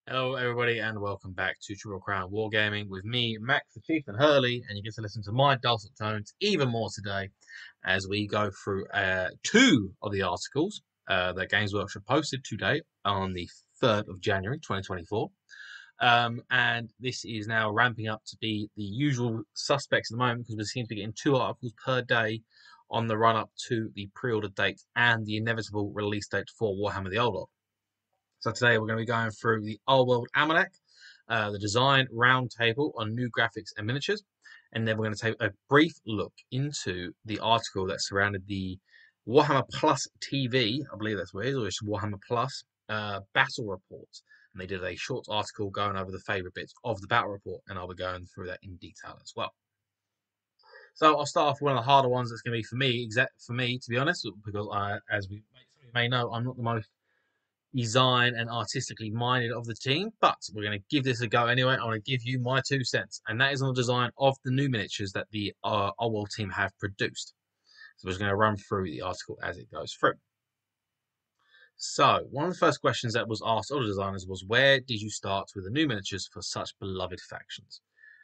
Hello, everybody, and welcome back to Triple Crown Wargaming with me, Max the Chieftain Hurley, and you get to listen to my dulcet tones even more today as we go through two of the articles that Games Workshop posted today on the 3rd of January 2024. And this is now ramping up to be the usual suspects at the moment because we seem to be getting 2 articles per day on the run up to the pre order date and the inevitable release date for Warhammer the Old World. So today we're going to be going through the Old World Almanac, the design roundtable on new graphics and miniatures, and then we're going to take a brief look into the article that surrounded the Warhammer Plus TV, I believe that's what it is, or it's Warhammer Plus battle report. And they did a short article going over the favourite bits of the battle report, and I'll be going through that in detail as well. So I'll start off with one of the harder ones that's going to be for me, to be honest, because as we may know, I'm not the most design and artistically minded of the team, but we're going to give this a go anyway. I want to give you my 2 cents, and that is on the design of the new miniatures that the Old World team have produced. So we're just going to run through the article as it goes through. So one of the first questions that was asked of the designers was, where did you start with the new miniatures for such beloved factions?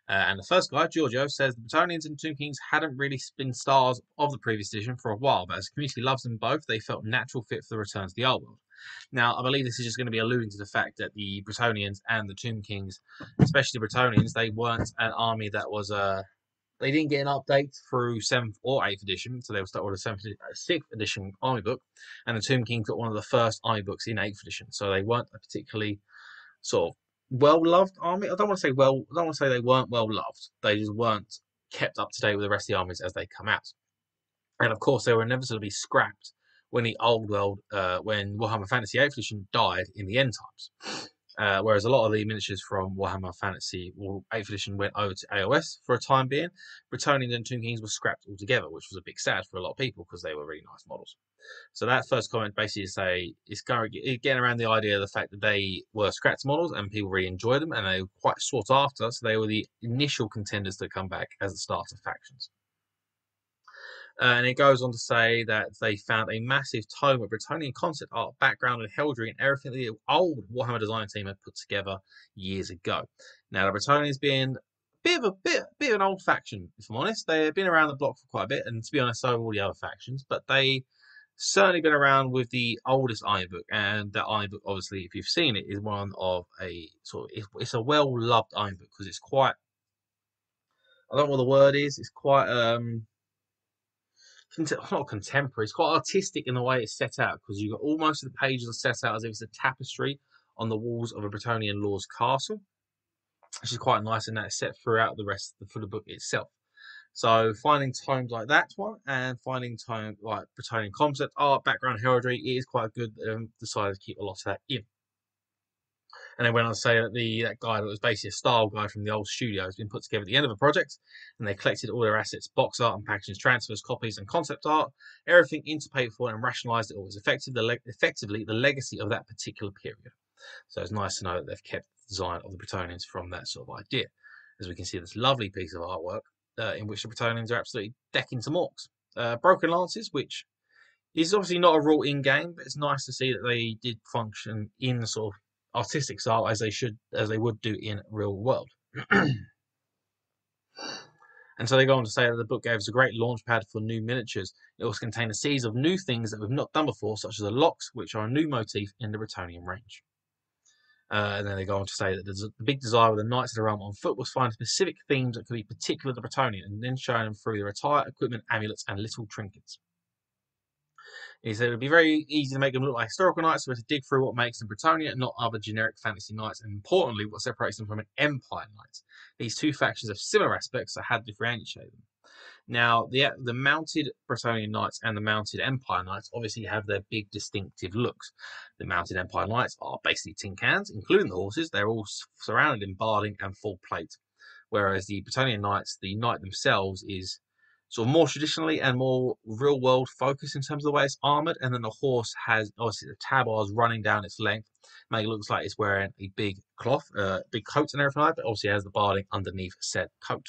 And the first guy, Giorgio, says the Bretonnians and Tomb Kings hadn't really been stars of the previous edition for a while, but as the community loves them both, they felt natural fit for the return to the old world. Now, I believe this is just going to be alluding to the fact that the Bretonnians and the Tomb Kings, especially the Bretonnians, they weren't an army that was they didn't get an update through 7th or 8th edition, so they were stuck with a 6th edition army book, and the Tomb Kings got one of the first army books in 8th edition, so they weren't a particularly sort of well-loved army. I don't want to say I don't want to say they weren't well-loved. They just weren't kept up to date with the rest of the armies as they come out. And of course, they were inevitably scrapped when the old world, when Warhammer Fantasy 8th edition died in the end times. Whereas a lot of the miniatures from Warhammer Fantasy 8th edition went over to AOS for a time being, Bretonnians and Tomb Kings were scrapped altogether, which was a big sad for a lot of people because they were really nice models. So that first comment basically say it's getting around the idea of the fact that they were scrapped models and people really enjoyed them and they were quite sought after, so they were the initial contenders to come back as the starter factions. And it goes on to say that they found a massive tome of Bretonnian concept art, background, and heraldry, and everything the old Warhammer design team had put together years ago. Now, the Bretonnians being bit of an old faction, if I'm honest. They've been around the block for quite a bit, and to be honest, so have all the other factions. But they certainly been around with the oldest iron book, and that iron book, obviously, if you've seen it, is one of a sort of it's a well loved iron book because it's quite, I don't know what the word is. It's quite not contemporary. It's quite artistic in the way it's set out because you've got almost the pages are set out as if it's a tapestry on the walls of a Bretonnian lord's castle, which is quite nice, and that's set throughout the rest of the book itself. So finding tomes like that one and finding tomes like Bretonnian concept art, background heraldry, it is quite good. Decided to keep a lot of that in. And then went on to say that that guy that was basically a style guide from the old studio has been put together at the end of a project, and they collected all their assets, box art and packaging transfers, copies and concept art, everything into paper form and rationalised it all. It was effectively the legacy of that particular period. So it's nice to know that they've kept the design of the Bretonnians from that sort of idea. As we can see, this lovely piece of artwork in which the Bretonnians are absolutely decking some orcs. Broken lances, which is obviously not a rule in game, but it's nice to see that they did function in the sort of artistic style as they would do in real world. And so they go on to say that the book gave us a great launch pad for new miniatures. It also contained a series of new things that we've not done before, such as the locks, which are a new motif in the Bretonnian range. And then they go on to say that the big desire of the Knights of the Realm on foot was finding specific themes that could be particular to the Bretonnian, and then showing them through their attire, equipment, amulets, and little trinkets. He said it would be very easy to make them look like historical knights, so we had to dig through what makes them Bretonnia, not other generic fantasy knights, and importantly, what separates them from an empire knight. These two factions have similar aspects that had differentiated them. Now, the mounted Bretonnian knights and the mounted empire knights obviously have their big distinctive looks. The mounted empire knights are basically tin cans, including the horses. They're all surrounded in barding and full plate, whereas the Bretonnian knights, the knight themselves, is sort of more traditionally and more real world focused in terms of the way it's armored. And then the horse has obviously the tabars running down its length, make it look like it's wearing a big cloth, big coat and everything like that, but obviously has the barding underneath said coat.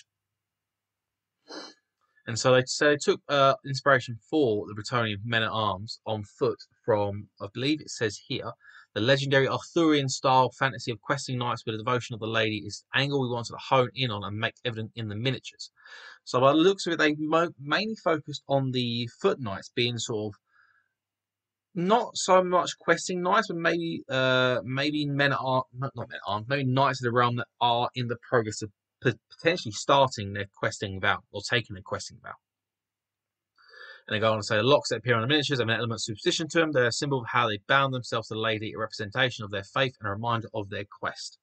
And so they took inspiration for the Bretonnian men at arms on foot from, I believe it says here, The legendary Arthurian-style fantasy of questing knights with the devotion of the lady is the angle we wanted to hone in on and make evident in the miniatures. So by the looks of it, they mainly focused on the foot knights being sort of not so much questing knights, but maybe men at arms, not men at arms, maybe knights of the realm that are in the progress of potentially starting their questing vow or taking their questing vow. And they go on to say the locks that appear on the miniatures have an element of superstition to them. They're a symbol of how they bound themselves to the lady, a representation of their faith and a reminder of their quest.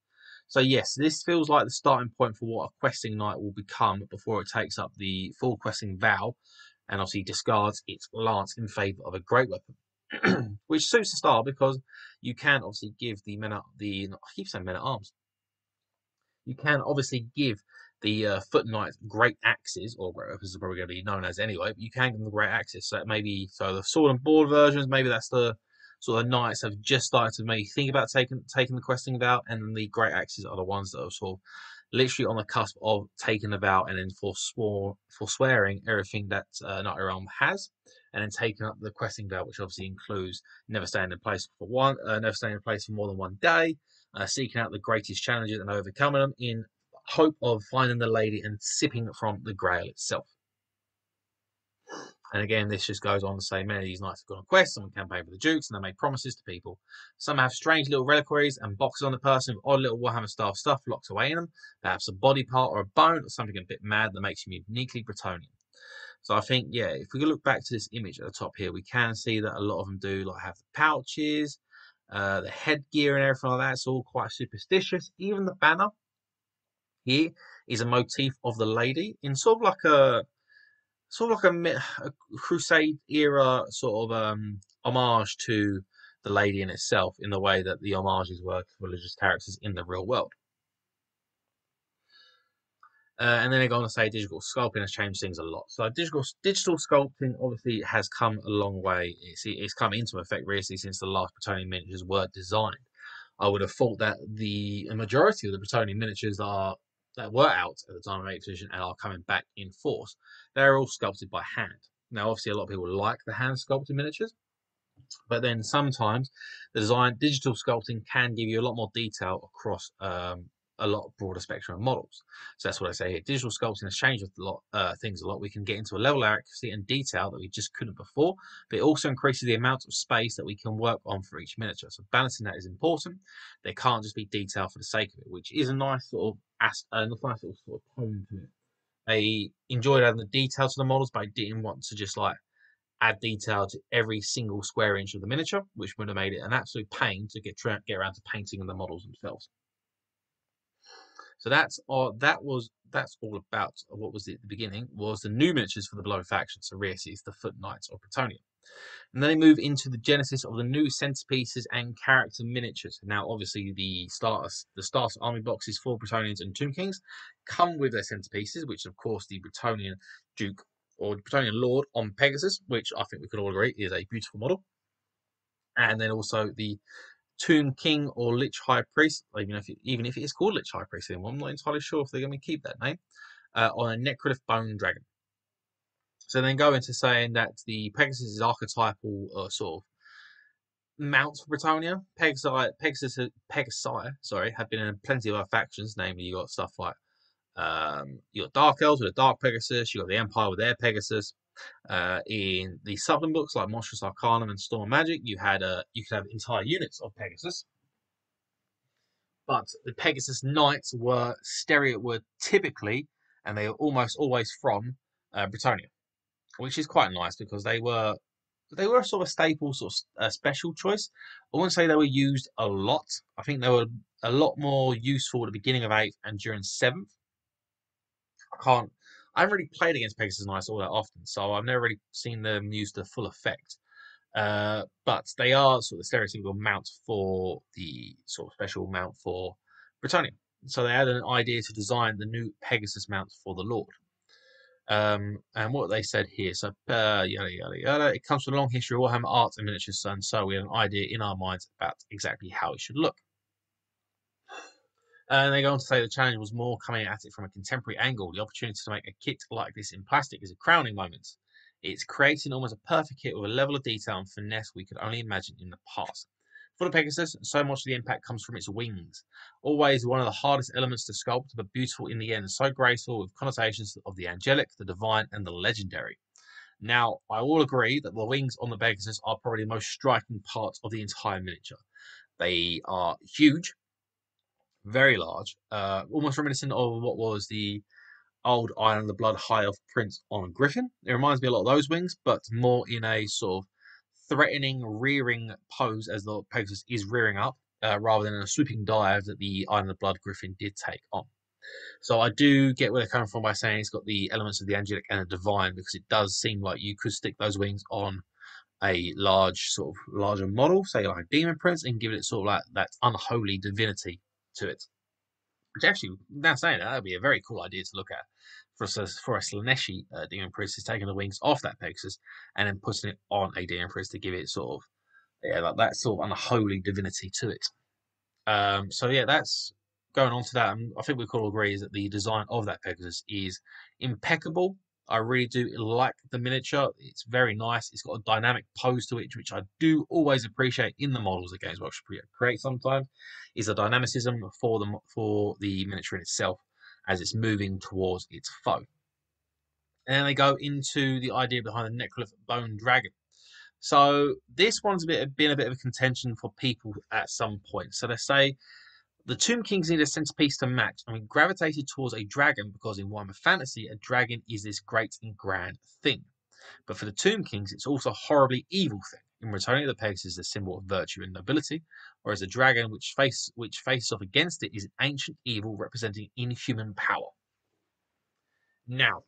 So yes, this feels like the starting point for what a questing knight will become before it takes up the full questing vow and obviously discards its lance in favour of a great weapon. Which suits the style because you can obviously give the men at I keep saying men at arms. You can obviously give the foot knights great axes, or great weapons are probably going to be known as anyway, but you can give them the great axes. So maybe the sword and board versions, maybe that's the sort of knights have just started to maybe think about taking the questing vow, and then the great axes are the ones that are sort of literally on the cusp of taking the vow and then forswearing everything that Knight Realm has, and then taking up the questing vow, which obviously includes never staying in place for more than one day, seeking out the greatest challenges and overcoming them in hope of finding the lady and sipping from the grail itself. And again, this just goes on to say many of these knights have gone on quests, some campaign for the dukes, and they make promises to people. Some have strange little reliquaries and boxes on the person with odd little Warhammer style stuff locked away in them, perhaps a body part or a bone or something a bit mad that makes you uniquely Bretonnian. So I think, yeah, if we look back to this image at the top here, we can see that a lot of them do like have the pouches, the headgear and everything like that. It's all quite superstitious. Even the banner here is a motif of the lady in sort of like a crusade era sort of homage to the lady in itself, in the way that the homages were to religious characters in the real world. And then they go on to say digital sculpting has changed things a lot. So digital sculpting obviously has come a long way. It's come into effect recently since the last Bretonnian miniatures were designed. I would have thought that the majority of the Bretonnian miniatures that were out at the time of 8th edition and are coming back in force, they're all sculpted by hand. Now, obviously, a lot of people like the hand sculpted miniatures, but then sometimes the digital sculpting can give you a lot more detail across a lot broader spectrum of models. So that's what I say here. Digital sculpting has changed things a lot. We can get into a level of accuracy and detail that we just couldn't before, but it also increases the amount of space that we can work on for each miniature. So balancing that is important. There can't just be detail for the sake of it, which is a nice sort of tone to it. I enjoyed adding the detail to the models, but I didn't want to just like add detail to every single square inch of the miniature, which would have made it an absolute pain to get around to painting the models themselves. So that's all about what was at the beginning was the new miniatures for the below faction. So Reese's, the Foot Knights of Bretonnia. And then they move into the genesis of the new centerpieces and character miniatures. Now, obviously, the starter army boxes for Bretonnians and Tomb Kings come with their centerpieces, which, of course, the Bretonnian Duke or Bretonnian Lord on Pegasus, which I think we can all agree is a beautiful model. And then also the Tomb King or Lich High Priest, even if it is called Lich High Priest anymore, I'm not entirely sure if they're going to keep that name, on a Necrolith Bone Dragon. So then go into saying that the Pegasus is archetypal sort of mount for Bretonnia. Pegasi, have been in plenty of other factions, namely you got stuff like you got Dark Elves with a Dark Pegasus, you got the Empire with their Pegasus. In the supplement books like Monstrous Arcanum and Storm Magic, you could have entire units of Pegasus. But the Pegasus Knights were typically, and they were almost always from Bretonnia, which is quite nice because they were a sort of staple, sort of special choice. I wouldn't say they were used a lot. I think they were a lot more useful at the beginning of 8th and during 7th. I haven't really played against Pegasus Knights all that often, so I've never really seen them used to full effect. But they are sort of the stereotypical mount for the sort of special mount for Bretonnia. So they had an idea to design the new Pegasus mount for the Lord. And what they said here, so yada yada yada. It comes from a long history of Warhammer art and miniatures, and so we have an idea in our minds about exactly how it should look. And they go on to say the challenge was more coming at it from a contemporary angle. The opportunity to make a kit like this in plastic is a crowning moment. It's creating almost a perfect kit with a level of detail and finesse we could only imagine in the past. For the Pegasus, so much of the impact comes from its wings. Always one of the hardest elements to sculpt, but beautiful in the end, so graceful with connotations of the angelic, the divine, and the legendary. Now, I will agree that the wings on the Pegasus are probably the most striking part of the entire miniature. They are huge, very large, almost reminiscent of what was the old Iron of the Blood High Elf print on a griffin. It reminds me a lot of those wings, but more in a sort of threatening, rearing pose as the Pegasus is rearing up, rather than a swooping dive that the Iron of the Blood griffin did take on. So I do get where they're coming from by saying it's got the elements of the angelic and the divine, because it does seem like you could stick those wings on a larger model, say like a demon prince, and give it sort of like that unholy divinity to it. Which actually, now saying that, would be a very cool idea to look at for a Slaneshi demon prince, is taking the wings off that Pegasus and then putting it on a demon prince to give it sort of like that sort of unholy divinity to it. So yeah, that's going on to that. I think we could all agree is that the design of that Pegasus is impeccable. I really do like the miniature. It's very nice. It's got a dynamic pose to it, which I do always appreciate in the models that Games Workshop create sometimes, is the dynamicism for the miniature in itself as it's moving towards its foe. And then they go into the idea behind the Necrolyth Bone Dragon. So this one's been a bit of a contention for people at some point. So they say the Tomb Kings need a centerpiece to match, and we gravitated towards a dragon because in Warhammer Fantasy, a dragon is this great and grand thing. But for the Tomb Kings, it's also a horribly evil thing. In returning, the Pegasus is a symbol of virtue and nobility, whereas the dragon which faces off against it is an ancient evil representing inhuman power. Now,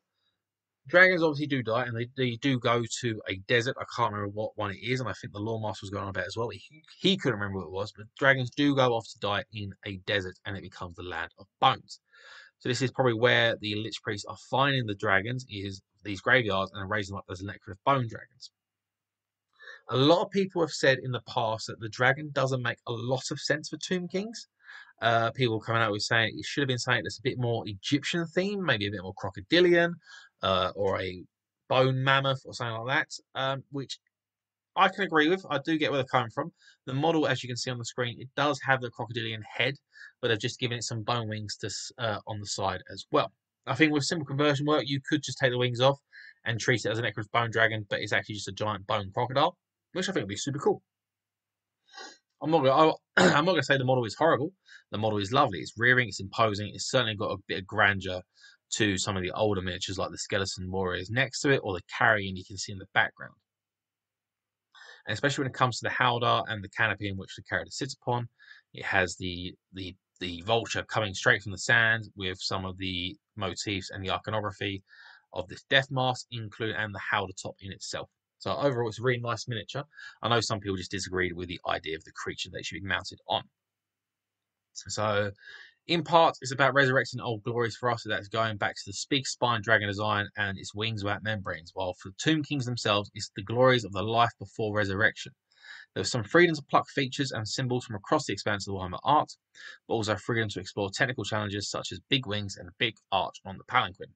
dragons obviously do die, and they do go to a desert. I can't remember what one it is, and I think the Lore Master was going on about it as well. He couldn't remember what it was, but dragons do go off to die in a desert, and it becomes the land of bones. So this is probably where the Lich Priests are finding the dragons, is these graveyards, and raising them up as Necrolyth Bone Dragons. A lot of people have said in the past that the dragon doesn't make a lot of sense for Tomb Kings. People coming out with saying it should have been something that's a bit more Egyptian themed, maybe a bit more crocodilian, or a bone mammoth or something like that, which I can agree with. I do get where they're coming from. The model, as you can see on the screen, it does have the crocodilian head, but they've just given it some bone wings on the side as well. I think with simple conversion work, you could just take the wings off and treat it as an Necrolyth Bone Dragon, but it's actually just a giant bone crocodile, which I think would be super cool. I'm not going to say the model is horrible. The model is lovely. It's rearing. It's imposing. It's certainly got a bit of grandeur to some of the older miniatures, like the skeleton warriors next to it, or the carrion you can see in the background. And especially when it comes to the howdah and the canopy in which the character sits upon, it has the vulture coming straight from the sand with some of the motifs and the iconography of this death mask included, and the howdah top in itself. So overall, it's a really nice miniature. I know some people just disagreed with the idea of the creature that should be mounted on. So in part, it's about resurrecting old glories for us. So that's going back to the big spine dragon design and its wings without membranes. While for the Tomb Kings themselves, it's the glories of the life before resurrection. There's some freedom to pluck features and symbols from across the expanse of the Warhammer art, but also freedom to explore technical challenges such as big wings and a big arch on the palanquin.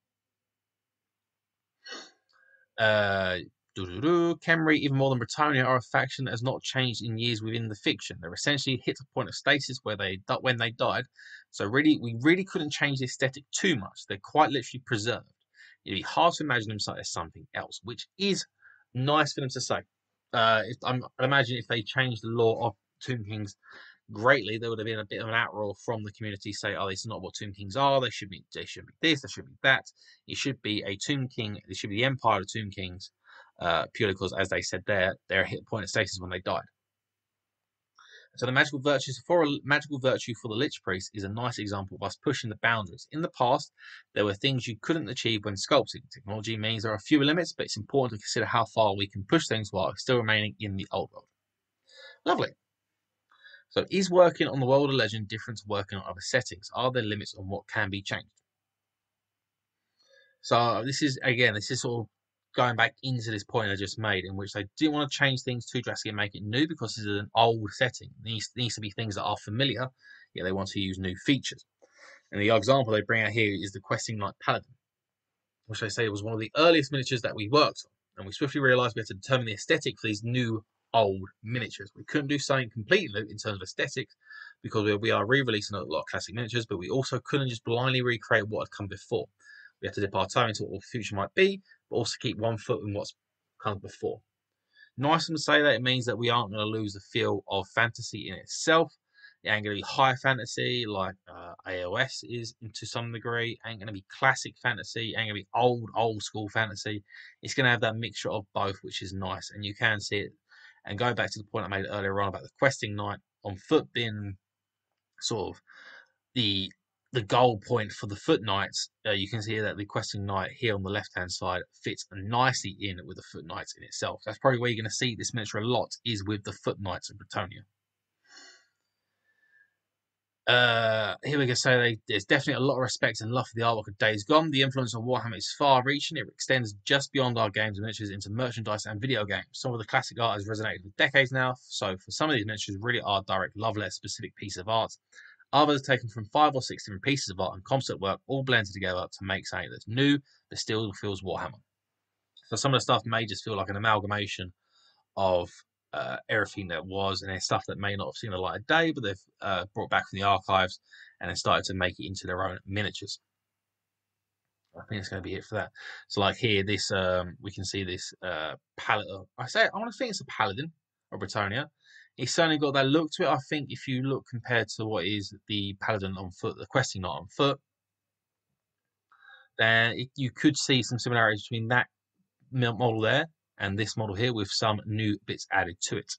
Khemri, even more than Bretonnia, are a faction that has not changed in years within the fiction. They're essentially hit a point of stasis when they died. So really, we really couldn't change the aesthetic too much. They're quite literally preserved. It'd be hard to imagine them as something else, which is nice for them to say. I imagine if they changed the lore of Tomb Kings greatly, there would have been a bit of an outroar from the community say, "Oh, this is not what Tomb Kings are. They should be this. They should be that. It should be a Tomb King. It should be the Empire of Tomb Kings." Purely because, as they said, they're hit point of stasis when they died. So the magical virtue for the Lich Priest is a nice example of us pushing the boundaries. In the past, there were things you couldn't achieve when sculpting. Technology means there are fewer limits, but it's important to consider how far we can push things while still remaining in the old world. Lovely. So is working on the world of legend different to working on other settings? Are there limits on what can be changed? So this is sort of going back into this point I just made, in which they didn't want to change things too drastically and make it new because this is an old setting. It needs to be things that are familiar, yet they want to use new features. And the example they bring out here is the Questing Knight Paladin, which they say was one of the earliest miniatures that we worked on. And we swiftly realised we had to determine the aesthetic for these new old miniatures. We couldn't do something completely new in terms of aesthetics because we are re-releasing a lot of classic miniatures, but we also couldn't just blindly recreate what had come before. We have to dip our toe into what the future might be, but also keep one foot in what's come before. Nice to say that it means that we aren't going to lose the feel of fantasy in itself. It ain't going to be high fantasy like AOS is to some degree. Ain't going to be classic fantasy. Ain't going to be old school fantasy. It's going to have that mixture of both, which is nice. And you can see it. And go back to the point I made earlier on about the questing knight on foot being sort of the goal point for the foot knights. You can see that the questing knight here on the left hand side fits nicely in with the foot knights in itself. That's probably where you're going to see this miniature a lot, is with the foot knights of Bretonnia. Here we can say there's definitely a lot of respect and love for the artwork of Days Gone. The influence of Warhammer is far-reaching. It extends just beyond our games and miniatures into merchandise and video games. Some of the classic art has resonated for decades now, so for some of these miniatures really are direct love letter specific piece of art. Others taken from 5 or 6 different pieces of art and concept work, all blended together to make something that's new, but still feels Warhammer. So some of the stuff may just feel like an amalgamation of everything that was, and there's stuff that may not have seen the light of day, but they've brought back from the archives and then started to make it into their own miniatures. I think it's going to be it for that. So, like here, this we can see this paladin. I want to think it's a paladin of Bretonnia. It's certainly got that look to it. I think if you look compared to what is the paladin on foot, the questing knight on foot, then you could see some similarities between that model there and this model here, with some new bits added to it.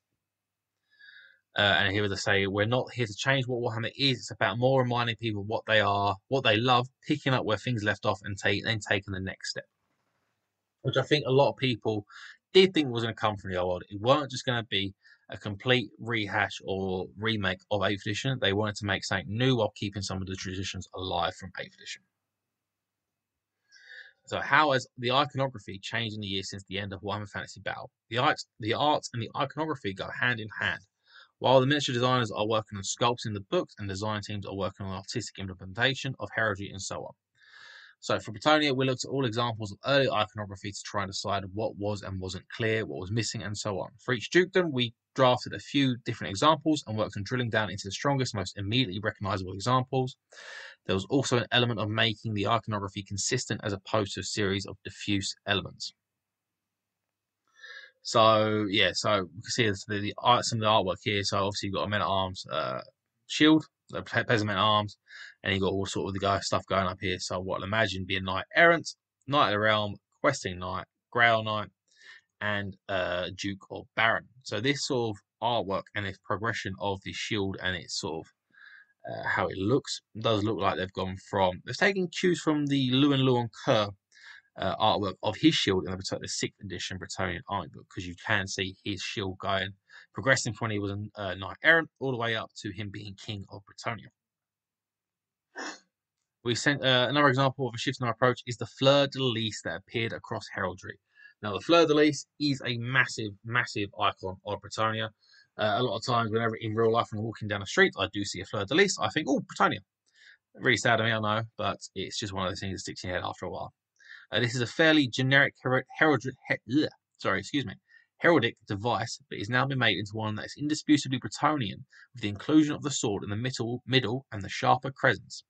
And here they say, we're not here to change what Warhammer is. It's about more reminding people what they are, what they love, picking up where things left off, and then taking the next step. Which I think a lot of people did think was going to come from the old world. It weren't just going to be a complete rehash or remake of 8th edition. They wanted to make something new while keeping some of the traditions alive from 8th edition. So how has the iconography changed in the years since the end of Warhammer Fantasy Battle? The art and the iconography go hand in hand. While the miniature designers are working on sculpting the books and design teams are working on artistic implementation of heraldry and so on. So for Bretonnia, we looked at all examples of early iconography to try and decide what was and wasn't clear, what was missing, and so on. For each dukedom, we drafted a few different examples and worked on drilling down into the strongest, most immediately recognizable examples. There was also an element of making the iconography consistent as opposed to a series of diffuse elements. So yeah, so we can see some of the artwork here. So obviously you've got a men-at-arms shield, the peasant men-at-arms, and you've got all sort of the stuff going up here. So what I'd imagine be a knight errant, knight of the realm, questing knight, grail knight, and duke or baron. So this sort of artwork and this progression of the shield and its sort of how it looks does look like they've taken cues from the Llewellyn Kerr artwork of his shield in the 6th edition Bretonnian Army book, because you can see his shield progressing from when he was a knight errant all the way up to him being king of Bretonnia. We sent another example of a shift in our approach is the fleur de lis that appeared across heraldry. Now, the fleur de lis is a massive, massive icon of Bretonnia. A lot of times, whenever in real life when I'm walking down the street, I do see a fleur de lis. I think, oh, Bretonnia. Really sad of me, I know, but it's just one of those things that sticks in your head after a while. This is a fairly generic heraldic device, but it's now been made into one that is indisputably Bretonnian, with the inclusion of the sword in the middle and the sharper crescents,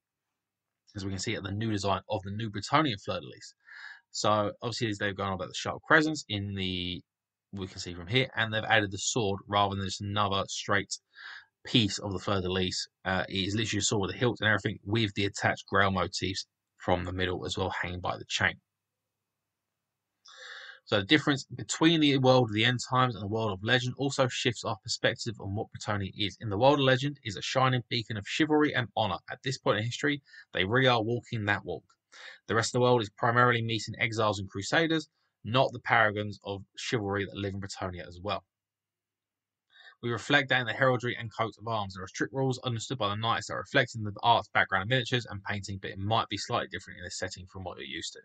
as we can see at the new design of the new Bretonnian fleur de lis. So obviously they've gone on about the sharp crescents we can see from here, and they've added the sword rather than just another straight piece of the fleur de lis. It is literally a sword with a hilt and everything, with the attached grail motifs from the middle as well, hanging by the chain. So the difference between the world of the end times and the world of legend also shifts our perspective on what Bretonnia is. In the world of legend is a shining beacon of chivalry and honor. At this point in history, they really are walking that walk. The rest of the world is primarily meeting exiles and crusaders, not the paragons of chivalry that live in Bretonnia as well. We reflect that in the heraldry and coats of arms. There are strict rules understood by the knights that reflect in the art's background of miniatures and painting, but it might be slightly different in this setting from what you're used to.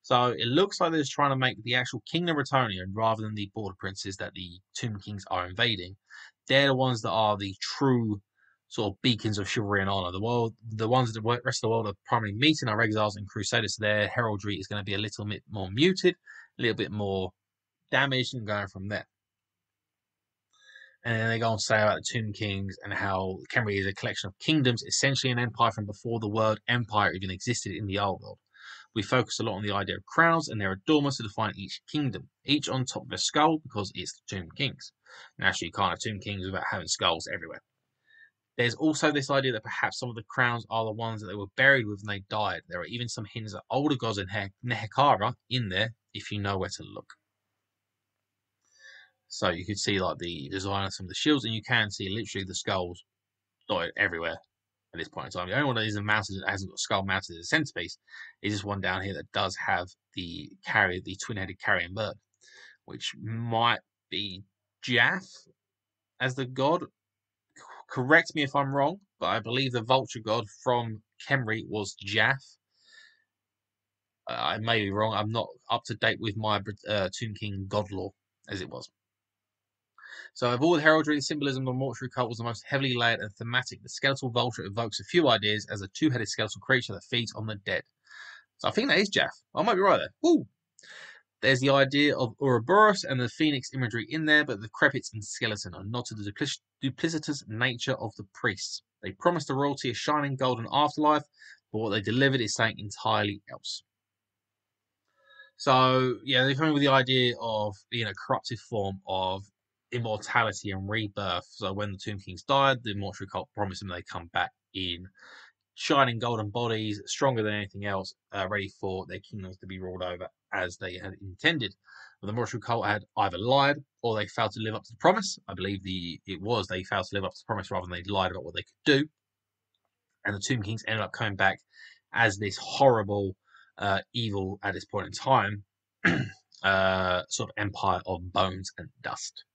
So it looks like they're just trying to make the actual Kingdom of Bretonnia, rather than the border princes that the Tomb Kings are invading. They're the ones that are the true sort of beacons of chivalry and honor. The ones that the rest of the world are primarily meeting are exiles and crusaders. So their heraldry is going to be a little bit more muted, a little bit more damaged, and going from there. And then they go on to say about the Tomb Kings and how Khemri is a collection of kingdoms, essentially an empire from before the word empire even existed in the old world. We focus a lot on the idea of crowns and their adornments to define each kingdom, each on top of a skull because it's the Tomb Kings. Naturally, you can't have Tomb Kings without having skulls everywhere. There's also this idea that perhaps some of the crowns are the ones that they were buried with when they died. There are even some hints at older gods and Nehekara in there if you know where to look. So you could see like the design of some of the shields, and you can see literally the skulls dotted everywhere at this point in time. The only one that isn't mounted, that hasn't got a skull mounted as a centerpiece, is this one down here that does have the twin-headed carrion bird, which might be Jaff as the god. Correct me if I'm wrong, but I believe the vulture god from Khemri was Jaff. I may be wrong. I'm not up to date with my Tomb King god lore as it was. So of all the heraldry, the symbolism of the mortuary cult was the most heavily layered and thematic. The skeletal vulture evokes a few ideas as a two-headed skeletal creature that feeds on the dead. So I think that is Jaff. I might be right there. Woo! There's the idea of Ouroboros and the phoenix imagery in there, but the decrepit and skeleton are not to the duplicitous nature of the priests. They promised the royalty a shining golden afterlife, but what they delivered is something entirely else. So, yeah, they're coming with the idea of being a corruptive form of immortality and rebirth. So when the Tomb Kings died, the mortuary cult promised them they come back in shining golden bodies, stronger than anything else, ready for their kingdoms to be ruled over as they had intended. But the mortuary cult had either lied or they failed to live up to the promise. I believe it was they failed to live up to the promise rather than they lied about what they could do. And the Tomb Kings ended up coming back as this horrible evil at this point in time, sort of empire of bones and dust.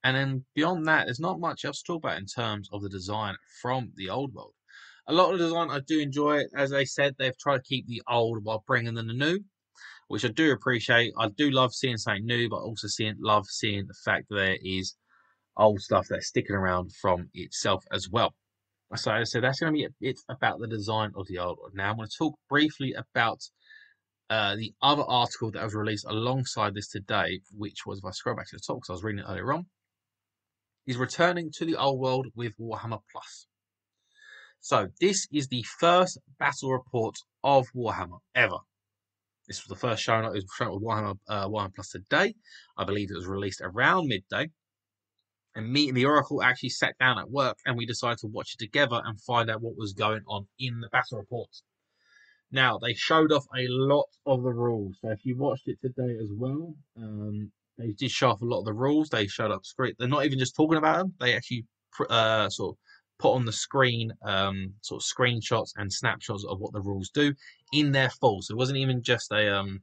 And then beyond that, there's not much else to talk about in terms of the design from the old world. A lot of the design I do enjoy. As I said, they've tried to keep the old while bringing in the new, which I do appreciate. I do love seeing something new, but also love seeing the fact that there is old stuff that's sticking around from itself as well. So that's going to be it about the design of the old world. Now I'm going to talk briefly about the other article that was released alongside this today, which was, if I scroll back to the top because I was reading it earlier on, is returning to the old world with Warhammer Plus. So this is the first battle report of Warhammer ever. This was the first shown. It was shown with Warhammer Plus today. I believe it was released around midday. And me and the Oracle actually sat down at work and we decided to watch it together and find out what was going on in the battle reports. Now, they showed off a lot of the rules. So if you watched it today as well, they did show off a lot of the rules. They showed up screen. They're not even just talking about them. They actually sort of put on the screen sort of screenshots and snapshots of what the rules do in their full. So it wasn't even just an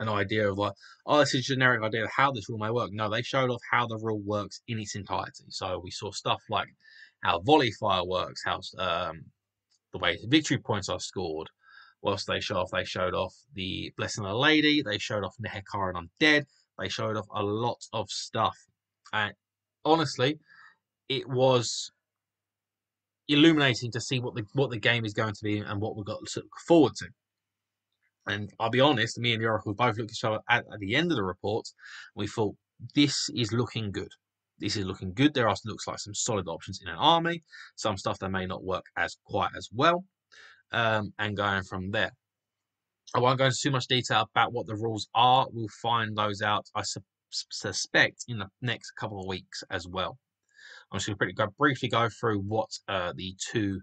idea of like, oh, this is a generic idea of how this rule may work. No, they showed off how the rule works in its entirety. So we saw stuff like how volley fire works, how the way victory points are scored. Whilst they showed off the Blessing of the Lady, they showed off Nehekara and Undead, they showed off a lot of stuff. And honestly, it was illuminating to see what the game is going to be and what we've got to look forward to. And I'll be honest, me and the Oracle both looked at each other at the end of the report. We thought, this is looking good. This is looking good. There looks like some solid options in an army. Some stuff that may not work quite as well. And going from there. I won't go into too much detail about what the rules are. We'll find those out, I suspect, in the next couple of weeks as well. I'm just going to briefly go through what the two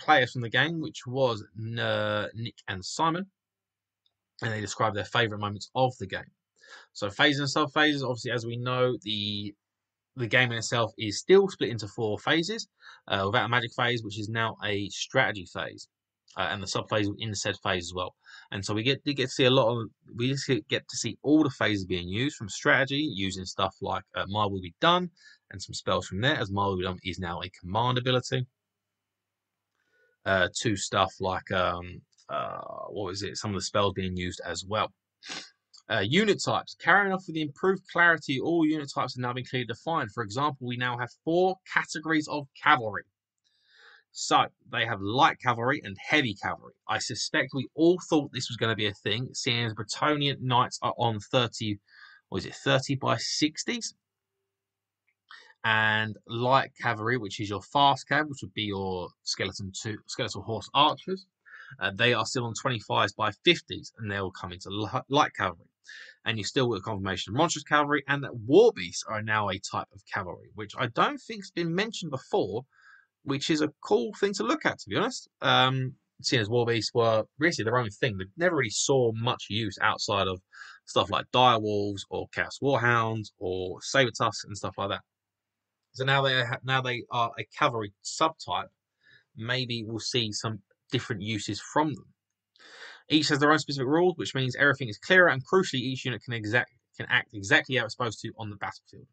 players from the game, which was Nick and Simon, and they describe their favourite moments of the game. So phases and sub-phases, obviously, as we know, the game in itself is still split into 4 phases, without a magic phase, which is now a strategy phase, and the sub-phase in the said phase as well. And so we get to see get to see all the phases being used, from strategy, using stuff like My Will Be Done, and some spells from there, as My Will Be Done is now a command ability, to stuff like some of the spells being used as well. Unit types. Carrying off with the improved clarity, all unit types have now been clearly defined. For example, we now have 4 categories of cavalry. So they have light cavalry and heavy cavalry. I suspect we all thought this was going to be a thing, seeing as Bretonnian knights are on 30 by 60s. and light cavalry, which is your fast cav, which would be your skeletal horse archers. They are still on 25s by 50s, and they will come into light cavalry. And you still get a confirmation of monstrous cavalry, and that war beasts are now a type of cavalry, which I don't think has been mentioned before, which is a cool thing to look at, to be honest. Seeing as war beasts were really their own thing, they never really saw much use outside of stuff like dire wolves or chaos warhounds or saber tusks and stuff like that. So now they are a cavalry subtype. Maybe we'll see some different uses from them. Each has their own specific rules, which means everything is clearer, and crucially, each unit can act exactly how it's supposed to on the battlefield.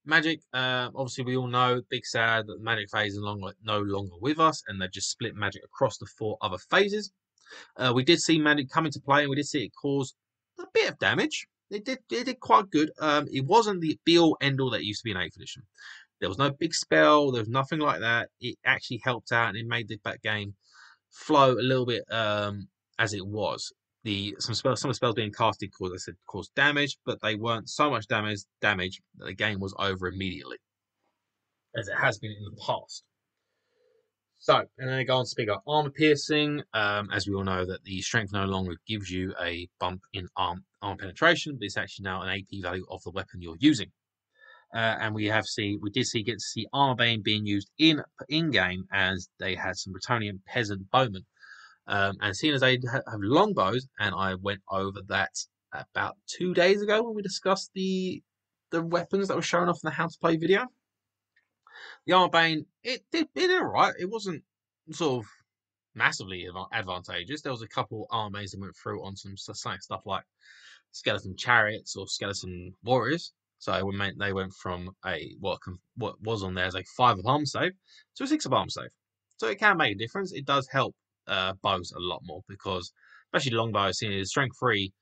Magic, obviously we all know, big sad that the magic phase is no longer with us, and they've just split magic across the 4 other phases. We did see magic come into play, and we did see it cause a bit of damage. It did quite good. It wasn't the be-all, end-all that it used to be in 8th edition. There was no big spell, there was nothing like that. It actually helped out, and it made the game flow a little bit as it was. Some of the spells being casted caused damage, but they weren't so much damage that the game was over immediately, as it has been in the past. So, and then they go on to speak about armor piercing. As we all know, that the strength no longer gives you a bump in arm penetration, but it's actually now an AP value of the weapon you're using. And we get to see Armorbane being used in game, as they had some Bretonnian peasant bowmen. And seeing as they have longbows, and I went over that about 2 days ago when we discussed the weapons that were shown off in the How to Play video. The Armorbane, it did alright. It wasn't sort of massively advantageous. There was a couple Armorbanes that went through on some stuff like skeleton chariots or skeleton warriors. So they went from what was on there as a 5 of arm save to a 6 of arm save. So it can make a difference. It does help bows a lot more, because especially longbows, seeing as strength 3,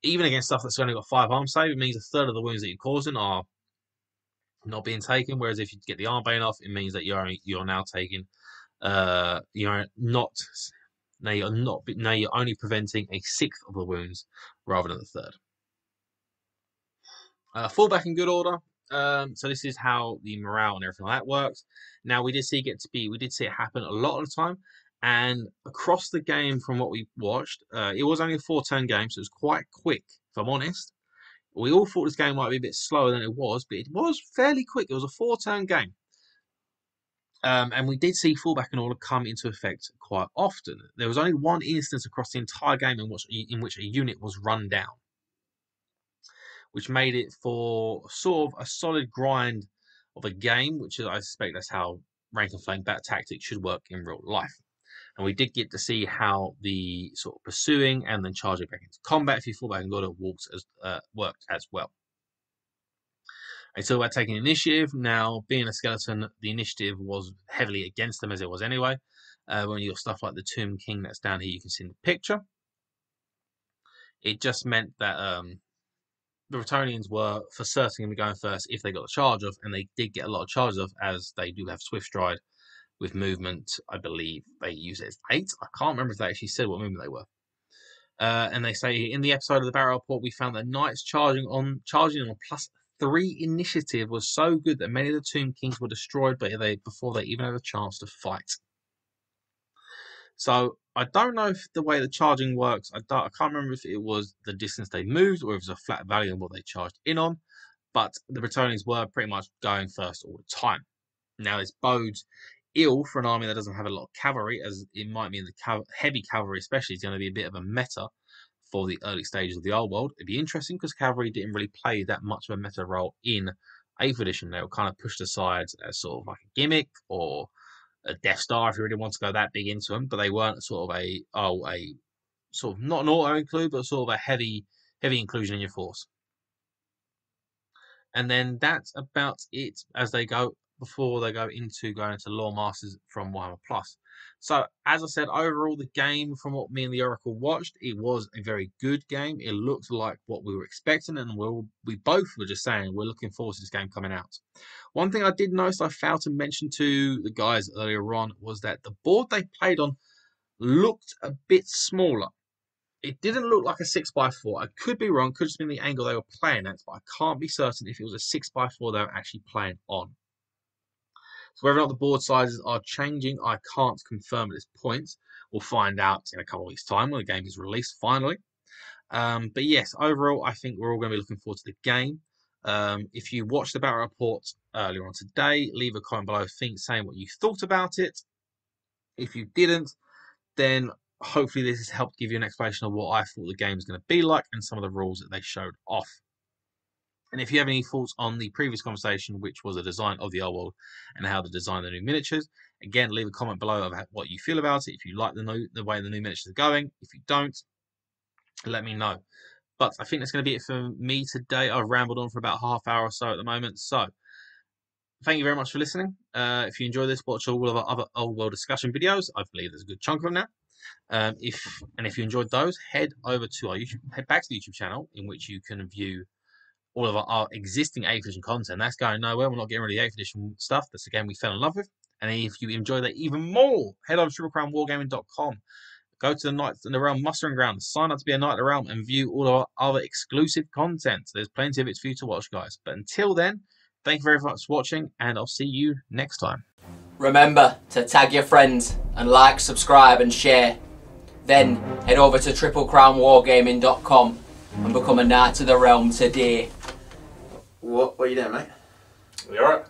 even against stuff that's only got 5 arm save, it means a third of the wounds that you're causing are not being taken. Whereas if you get the Armbane off, it means that you're now taking you're only preventing a 1/6 of the wounds rather than a third. Fallback in good order. So this is how the morale and everything like that works. Now we did see it happen a lot of the time, and across the game from what we watched, it was only a 4-turn game, so it was quite quick. If I'm honest, we all thought this game might be a bit slower than it was, but it was fairly quick. It was a 4-turn game. And we did see fallback in order come into effect quite often. There was only one instance across the entire game in which a unit was run down, which made it for sort of a solid grind of a game, which I suspect that's how rank and flame battle tactics should work in real life. And we did get to see how the sort of pursuing and then charging back into combat if you fall back and got worked as well. It's all about taking initiative. Now, being a skeleton, the initiative was heavily against them, as it was anyway. When you got stuff like the Tomb King that's down here, you can see in the picture. It just meant that the Bretonnians were for certain going to be going first if they got the charge off, and they did get a lot of charges off, as they do have swift stride with movement. I believe they use it as 8. I can't remember if they actually said what movement they were. And they say in the episode of the Barrel Report, we found that knights charging on +3 initiative was so good that many of the Tomb Kings were destroyed before they even had a chance to fight. So I don't know if the way the charging works, I can't remember if it was the distance they moved or if it was a flat value on what they charged in on, but the Bretonnians were pretty much going first all the time. Now this bodes ill for an army that doesn't have a lot of cavalry, as it might mean the heavy cavalry especially is going to be a bit of a meta for the early stages of the old world. It'd be interesting because cavalry didn't really play that much of a meta role in 8th edition. They were kind of pushed aside as sort of like a gimmick or a Death Star if you really want to go that big into them, but they weren't sort of a sort of not an auto include, but sort of a heavy inclusion in your force. And then that's about it as they go before they go into going into Lore Masters from Warhammer Plus. So, as I said, overall, the game, from what me and the Oracle watched, it was a very good game. It looked like what we were expecting, and we both were just saying we're looking forward to this game coming out. One thing I did notice I failed to mention to the guys earlier on was that the board they played on looked a bit smaller. It didn't look like a 6x4. I could be wrong, could just be the angle they were playing at, but I can't be certain if it was a 6x4 they were actually playing on. So whether or not the board sizes are changing, I can't confirm at this point. We'll find out in a couple of weeks' time when the game is released finally. But yes, overall, I think we're all going to be looking forward to the game. If you watched the battle report earlier on today, leave a comment below saying what you thought about it. If you didn't, then hopefully this has helped give you an explanation of what I thought the game is going to be like and some of the rules that they showed off. And if you have any thoughts on the previous conversation, which was the design of the old world and how to design the new miniatures, again, leave a comment below about what you feel about it. If you like the way the new miniatures are going, if you don't, let me know. But I think that's going to be it for me today. I've rambled on for about half hour or so at the moment. So thank you very much for listening. If you enjoy this, watch all of our other old world discussion videos. I believe there's a good chunk of them now. If you enjoyed those, head over to our YouTube, head back to the YouTube channel in which you can view all of our existing 8th edition content. That's going nowhere. We're not getting rid of the 8th edition stuff. That's the game we fell in love with. And if you enjoy that even more, head over to TripleCrownWargaming.com. Go to the Knights in the Realm mustering ground, sign up to be a Knight of the Realm, and view all of our other exclusive content. There's plenty of it for you to watch, guys. But until then, thank you very much for watching, and I'll see you next time. Remember to tag your friends and like, subscribe, and share. Then head over to TripleCrownWargaming.com and become a Knight of the Realm today. What are you doing, mate? You alright?